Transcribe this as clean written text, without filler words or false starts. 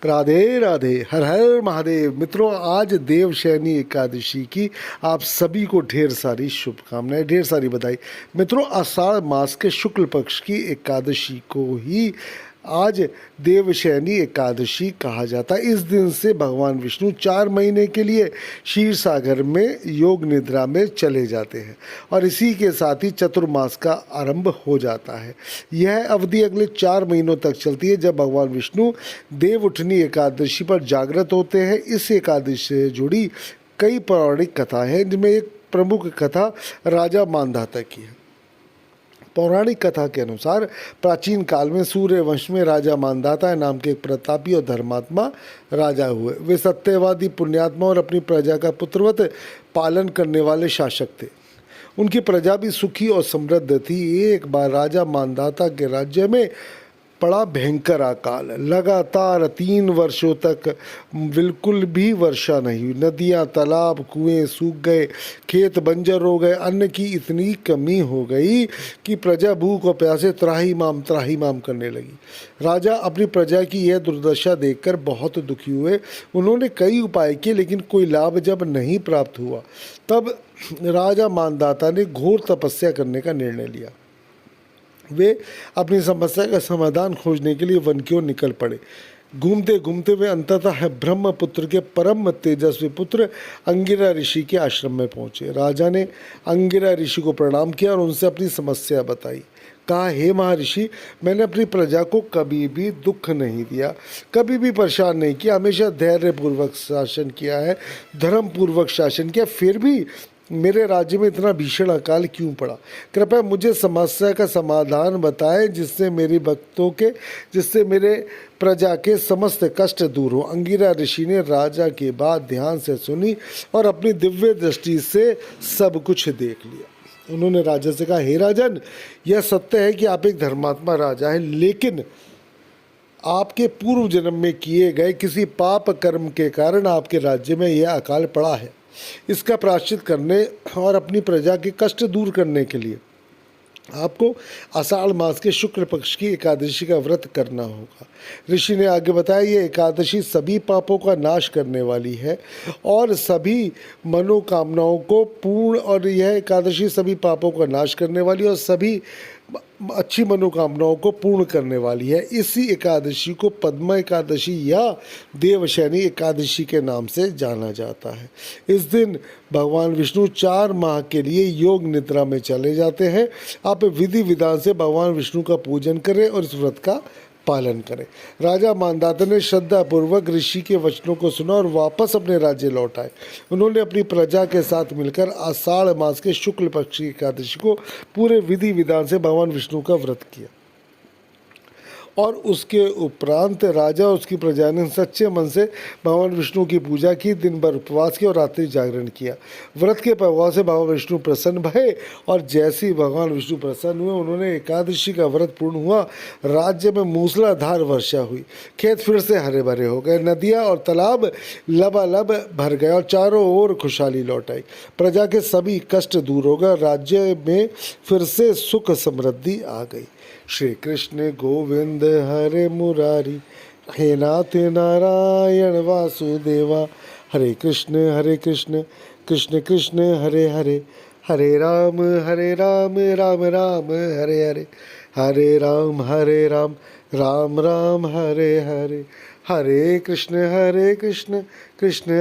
राधे राधे, हर हर महादेव। मित्रों, आज देवशयनी एकादशी की आप सभी को ढेर सारी शुभकामनाएं, ढेर सारी बधाई। मित्रों, आषाढ़ मास के शुक्ल पक्ष की एकादशी को ही आज देवशयनी एकादशी कहा जाता है। इस दिन से भगवान विष्णु 4 महीने के लिए क्षीर सागर में योग निद्रा में चले जाते हैं और इसी के साथ ही चतुर्मास का आरंभ हो जाता है। यह अवधि अगले 4 महीनों तक चलती है, जब भगवान विष्णु देवउठनी एकादशी पर जागृत होते हैं। इस एकादशी से जुड़ी कई पौराणिक कथाएं हैं, जिनमें एक प्रमुख कथा राजा मांधाता की है। पौराणिक कथा के अनुसार प्राचीन काल में सूर्य वंश में राजा मांधाता नाम के एक प्रतापी और धर्मात्मा राजा हुए। वे सत्यवादी, पुण्यात्मा और अपनी प्रजा का पुत्रवत पालन करने वाले शासक थे। उनकी प्रजा भी सुखी और समृद्ध थी। एक बार राजा मांधाता के राज्य में पड़ा भयंकर अकाल। लगातार 3 वर्षों तक बिल्कुल भी वर्षा नहीं हुई। नदियाँ, तालाब, कुएं सूख गए, खेत बंजर हो गए। अन्न की इतनी कमी हो गई कि प्रजा भूख और प्यासे त्राहिमाम करने लगी। राजा अपनी प्रजा की यह दुर्दशा देखकर बहुत दुखी हुए। उन्होंने कई उपाय किए, लेकिन कोई लाभ जब नहीं प्राप्त हुआ, तब राजा मांधाता ने घोर तपस्या करने का निर्णय लिया। वे अपनी समस्या का समाधान खोजने के लिए वन की ओर निकल पड़े। घूमते घूमते वे अंततः ब्रह्मपुत्र के परम तेजस्वी पुत्र अंगिरा ऋषि के आश्रम में पहुँचे। राजा ने अंगिरा ऋषि को प्रणाम किया और उनसे अपनी समस्या बताई। कहा, हे महर्षि, मैंने अपनी प्रजा को कभी भी दुख नहीं दिया, कभी भी परेशान नहीं किया, हमेशा धैर्यपूर्वक शासन किया है, धर्मपूर्वक शासन किया, फिर भी मेरे राज्य में इतना भीषण अकाल क्यों पड़ा? कृपया मुझे समस्या का समाधान बताएं, जिससे मेरे प्रजा के समस्त कष्ट दूर हो। अंगिरा ऋषि ने राजा की बात ध्यान से सुनी और अपनी दिव्य दृष्टि से सब कुछ देख लिया। उन्होंने राजा से कहा, हे राजन, यह सत्य है कि आप एक धर्मात्मा राजा हैं, लेकिन आपके पूर्व जन्म में किए गए किसी पाप कर्म के कारण आपके राज्य में यह अकाल पड़ा है। इसका प्रायश्चित करने और अपनी प्रजा के कष्ट दूर करने के लिए आपको आषाढ़ मास के शुक्ल पक्ष की एकादशी का व्रत करना होगा। ऋषि ने आगे बताया, ये एकादशी सभी पापों का नाश करने वाली है और सभी मनोकामनाओं को सभी अच्छी मनोकामनाओं को पूर्ण करने वाली है। इसी एकादशी को पद्मा एकादशी या देवशयनी एकादशी के नाम से जाना जाता है। इस दिन भगवान विष्णु 4 माह के लिए योग निद्रा में चले जाते हैं। आप विधि विधान से भगवान विष्णु का पूजन करें और इस व्रत का पालन करें। राजा मांधाता ने श्रद्धापूर्वक ऋषि के वचनों को सुना और वापस अपने राज्य लौट आए। उन्होंने अपनी प्रजा के साथ मिलकर आषाढ़ मास के शुक्ल पक्ष की एकादशी को पूरे विधि विधान से भगवान विष्णु का व्रत किया और उसके उपरांत राजा और उसकी प्रजा ने सच्चे मन से भगवान विष्णु की पूजा की, दिन भर उपवास किया और रात्रि जागरण किया। व्रत के प्रभाव से भगवान विष्णु प्रसन्न भये और जैसे ही भगवान विष्णु प्रसन्न हुए, उन्होंने एकादशी का व्रत पूर्ण हुआ। राज्य में मूसलाधार वर्षा हुई, खेत फिर से हरे भरे हो गए, नदियाँ और तालाब लबालब भर गए और चारों ओर खुशहाली लौट आई। प्रजा के सभी कष्ट दूर हो गए, राज्य में फिर से सुख समृद्धि आ गई। श्री कृष्ण गोविंद हरे मुरारी, हे नाथ नारायण वासुदेवा। हरे कृष्ण कृष्ण कृष्ण हरे हरे, हरे राम राम राम हरे हरे, हरे राम राम राम हरे हरे, हरे कृष्ण कृष्ण